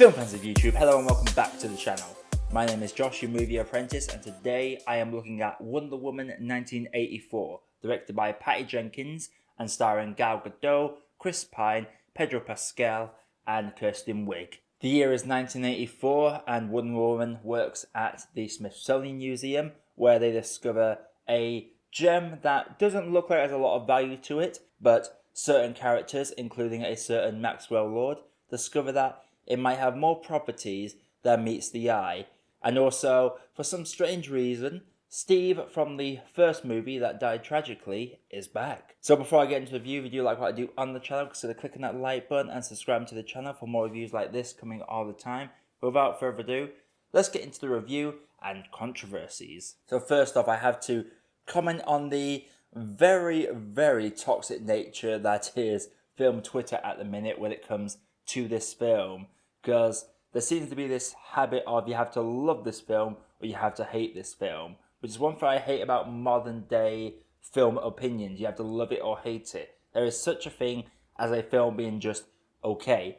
Film fans of YouTube, hello and welcome back to the channel. My name is Josh, your Movie Apprentice, and today I am looking at Wonder Woman 1984, directed by Patty Jenkins and starring Gal Gadot, Chris Pine, Pedro Pascal, and Kirsten Wiig. The year is 1984, and Wonder Woman works at the Smithsonian Museum, where they discover a gem that doesn't look like it has a lot of value to it, but certain characters, including a certain Maxwell Lord, discover that it might have more properties than meets the eye. And also, for some strange reason, Steve from the first movie that died tragically is back. So before I get into the review, if you do like what I do on the channel, consider clicking that like button and subscribing to the channel for more reviews like this coming all the time. But without further ado, let's get into the review and controversies. So first off, I have to comment on the very, very toxic nature that is film Twitter at the minute when it comes to this film, because there seems to be this habit of you have to love this film or you have to hate this film, which is one thing I hate about modern day film opinions. You have to love it or hate it. There is such a thing as a film being just okay,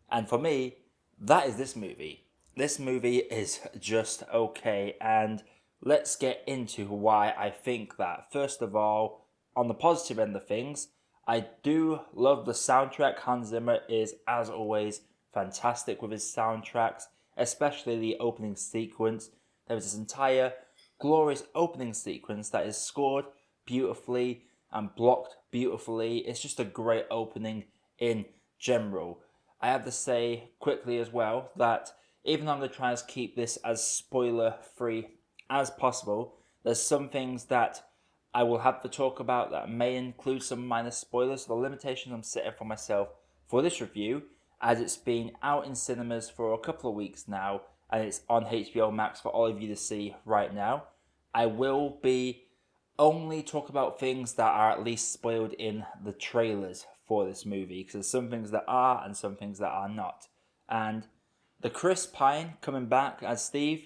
and for me, that is this movie. This movie is just okay, and let's get into why I think that. First of all, on the positive end of things, I do love the soundtrack. Hans Zimmer is, as always, fantastic with his soundtracks, especially the opening sequence. There is this entire glorious opening sequence that is scored beautifully and blocked beautifully. It's just a great opening in general. I have to say quickly as well that even though I'm going to try to keep this as spoiler free as possible, there's some things that I will have to talk about that may include some minor spoilers. So the limitations I'm setting for myself for this review, as it's been out in cinemas for a couple of weeks now, and it's on HBO Max for all of you to see right now, I will be only talk about things that are at least spoiled in the trailers for this movie, because there's some things that are and some things that are not. And the Chris Pine coming back as Steve,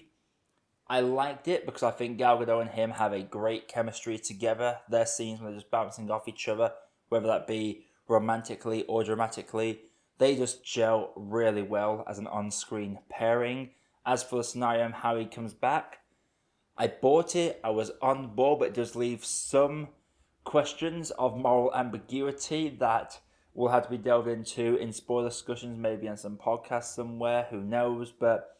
I liked it because I think Gal Gadot and him have a great chemistry together. Their scenes when they're just bouncing off each other, whether that be romantically or dramatically, they just gel really well as an on-screen pairing. As for the scenario and how he comes back, I bought it, I was on board, but it does leave some questions of moral ambiguity that will have to be delved into in spoiler discussions, maybe on some podcast somewhere, who knows, but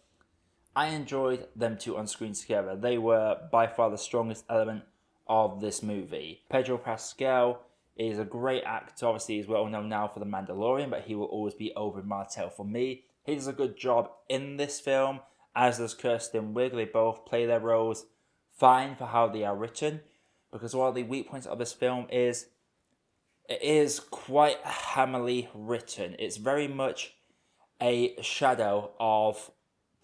I enjoyed them two on screen together. They were by far the strongest element of this movie. Pedro Pascal is a great actor. Obviously, he's well known now for The Mandalorian, but he will always be Oberyn Martell for me. He does a good job in this film, as does Kirsten Wiig. They both play their roles fine for how they are written, because one of the weak points of this film is it is quite hammily written. It's very much a shadow of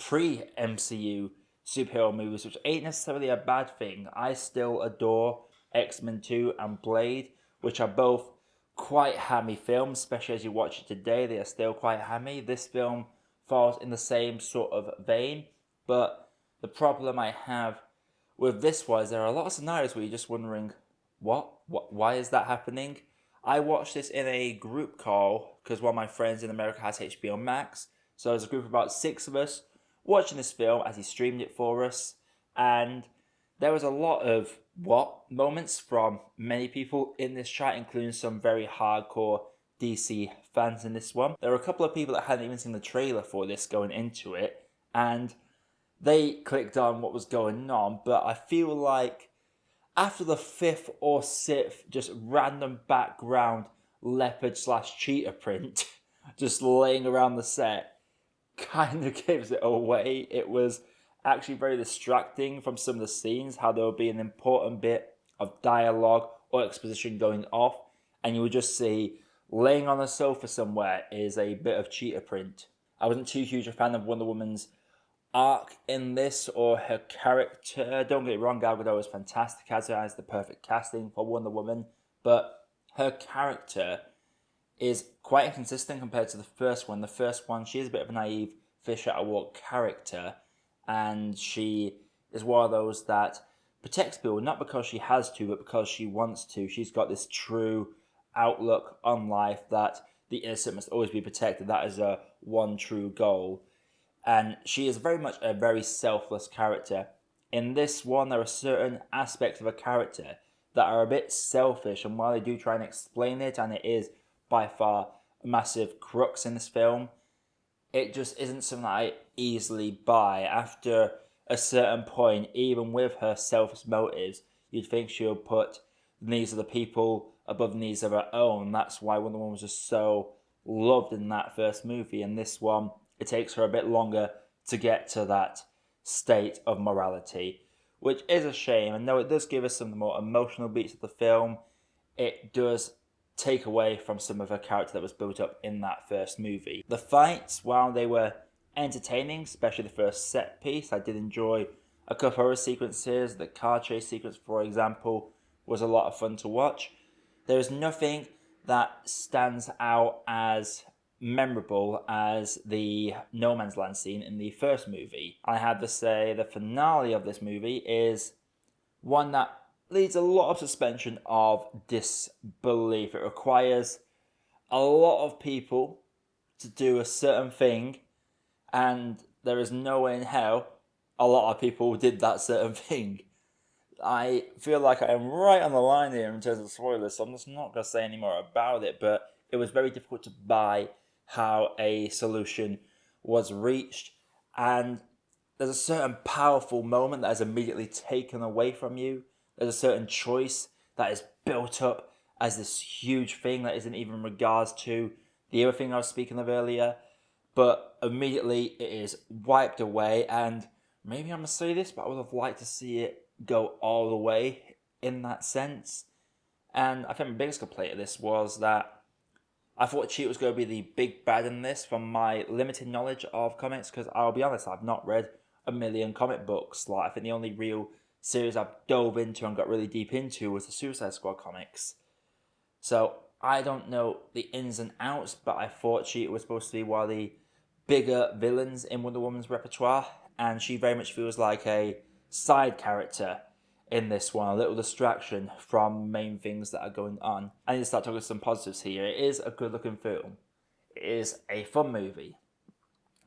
pre-MCU superhero movies, which ain't necessarily a bad thing. I still adore X-Men 2 and Blade, which are both quite hammy films, especially as you watch it today. They are still quite hammy. This film falls in the same sort of vein, but the problem I have with this was there are a lot of scenarios where you're just wondering, why is that happening? I watched this in a group call because one of my friends in America has HBO Max, so there's a group of about 6 of us watching this film as he streamed it for us, and there was a lot of moments from many people in this chat, including some very hardcore DC fans in this one. There were a couple of people that hadn't even seen the trailer for this going into it, and they clicked on what was going on, but I feel like after the 5th or 6th just random background leopard / cheetah print just laying around the set kind of gives it away. It was actually very distracting from some of the scenes, how there would be an important bit of dialogue or exposition going off, and you would just see laying on a sofa somewhere is a bit of cheetah print. I wasn't too huge a fan of Wonder Woman's arc in this or her character. Don't get it wrong, Gal Gadot was fantastic as her, as the perfect casting for Wonder Woman, but her character is quite inconsistent compared to the first one. The first one, she is a bit of a naive fish out of water character, and she is one of those that protects people, not because she has to, but because she wants to. She's got this true outlook on life that the innocent must always be protected. That is her one true goal. And she is very much a very selfless character. In this one, there are certain aspects of a character that are a bit selfish, and while they do try and explain it, and it is by far a massive crux in this film, it just isn't something that I easily buy. After a certain point, even with her selfish motives, you'd think she would put the needs of the people above the needs of her own. That's why Wonder Woman was just so loved in that first movie. And this one, it takes her a bit longer to get to that state of morality, which is a shame. And though it does give us some of the more emotional beats of the film, it does take away from some of her character that was built up in that first movie. The fights, while they were entertaining, especially the first set piece, I did enjoy a couple of other sequences. The car chase sequence, for example, was a lot of fun to watch. There is nothing that stands out as memorable as the No Man's Land scene in the first movie. I have to say the finale of this movie is one that leads a lot of suspension of disbelief. It requires a lot of people to do a certain thing, and there is no way in hell a lot of people did that certain thing. I feel like I am right on the line here in terms of spoilers, so I'm just not going to say any more about it, but it was very difficult to buy how a solution was reached, and there's a certain powerful moment that is immediately taken away from you. There's a certain choice that is built up as this huge thing that isn't even in regards to the other thing I was speaking of earlier, but immediately it is wiped away. And maybe I'm going to say this, but I would have liked to see it go all the way in that sense. And I think my biggest complaint of this was that I thought Cheetah was going to be the big bad in this from my limited knowledge of comics, because I'll be honest, I've not read a million comic books. Like, I think the only real series I've dove into and got really deep into was the Suicide Squad comics. So I don't know the ins and outs, but I thought Cheetah was supposed to be one of the bigger villains in Wonder Woman's repertoire, and she very much feels like a side character in this one, a little distraction from main things that are going on. I need to start talking some positives here. It is a good looking film. It is a fun movie.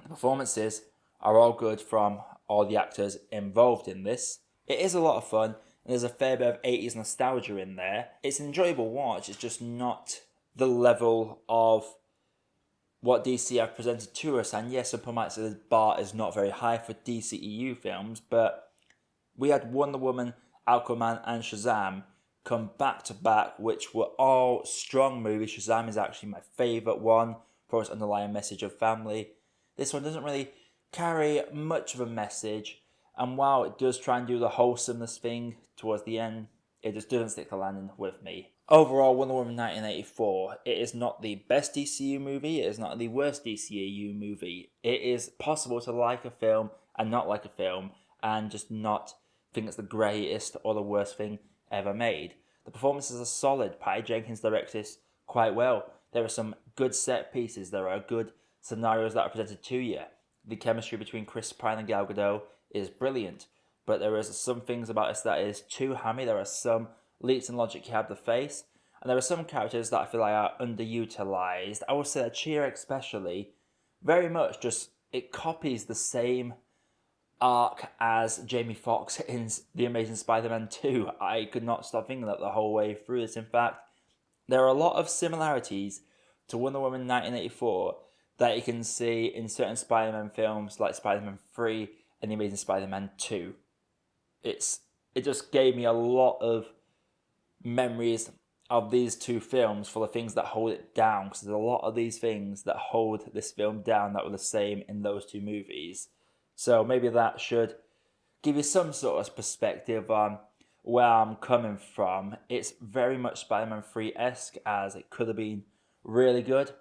The performances are all good from all the actors involved in this. It is a lot of fun, and there's a fair bit of 80s nostalgia in there. It's an enjoyable watch, it's just not the level of what DC have presented to us. And yes, some people might say the bar is not very high for DCEU films, but we had Wonder Woman, Aquaman, and Shazam come back to back, which were all strong movies. Shazam is actually my favourite one for its underlying message of family. This one doesn't really carry much of a message, and while it does try and do the wholesomeness thing towards the end, it just doesn't stick the landing with me. Overall, Wonder Woman 1984, it is not the best DCU movie, it is not the worst DCEU movie. It is possible to like a film and not like a film, and just not think it's the greatest or the worst thing ever made. The performances are solid. Patty Jenkins directs this quite well. There are some good set pieces, there are good scenarios that are presented to you. The chemistry between Chris Pine and Gal Gadot is brilliant, but there is some things about this that is too hammy. There are some leaps in logic you have to face, and there are some characters that I feel like are underutilized. I would say that Cheetah especially, very much just, it copies the same arc as Jamie Foxx in The Amazing Spider-Man 2. I could not stop thinking that the whole way through this. In fact, there are a lot of similarities to Wonder Woman 1984 that you can see in certain Spider-Man films like Spider-Man 3 and The Amazing Spider-Man 2. It just gave me a lot of memories of these two films for the things that hold it down, because there's a lot of these things that hold this film down that were the same in those two movies. So maybe that should give you some sort of perspective on where I'm coming from. It's very much Spider-Man 3-esque, as it could have been really good,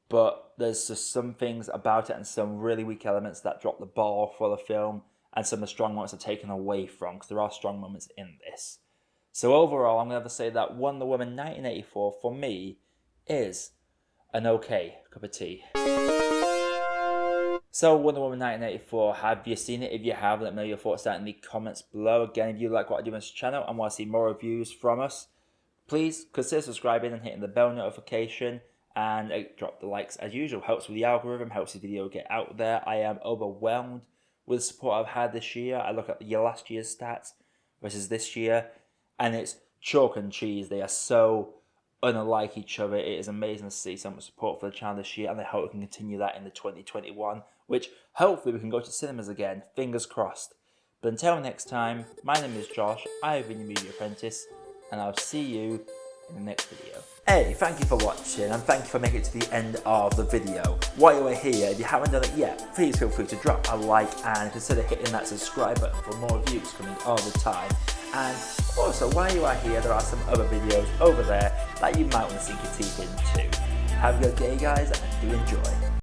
but there's just some things about it and some really weak elements that drop the ball for the film, and some of the strong moments are taken away from, because there are strong moments in this. So overall, I'm going to have to say that Wonder Woman 1984, for me, is an okay cup of tea. So Wonder Woman 1984, have you seen it? If you have, let me know your thoughts down in the comments below. Again, if you like what I do on this channel and want to see more reviews from us, please consider subscribing and hitting the bell notification. and drop the likes as usual. Helps with the algorithm, helps the video get out there. I am overwhelmed with the support I've had this year. I look at last year's stats versus this year, and it's chalk and cheese. They are so unlike each other. It is amazing to see so much support for the channel this year, and I hope we can continue that in the 2021, which hopefully we can go to cinemas again. Fingers crossed. But until next time, my name is Josh. I have been your Movie Apprentice, and I'll see you in the next video. Hey, thank you for watching, and thank you for making it to the end of the video. While you are here, if you haven't done it yet, please feel free to drop a like and consider hitting that subscribe button for more reviews coming all the time. And also, while you are here, there are some other videos over there that you might want to sink your teeth into. Have a good day, guys, and do enjoy.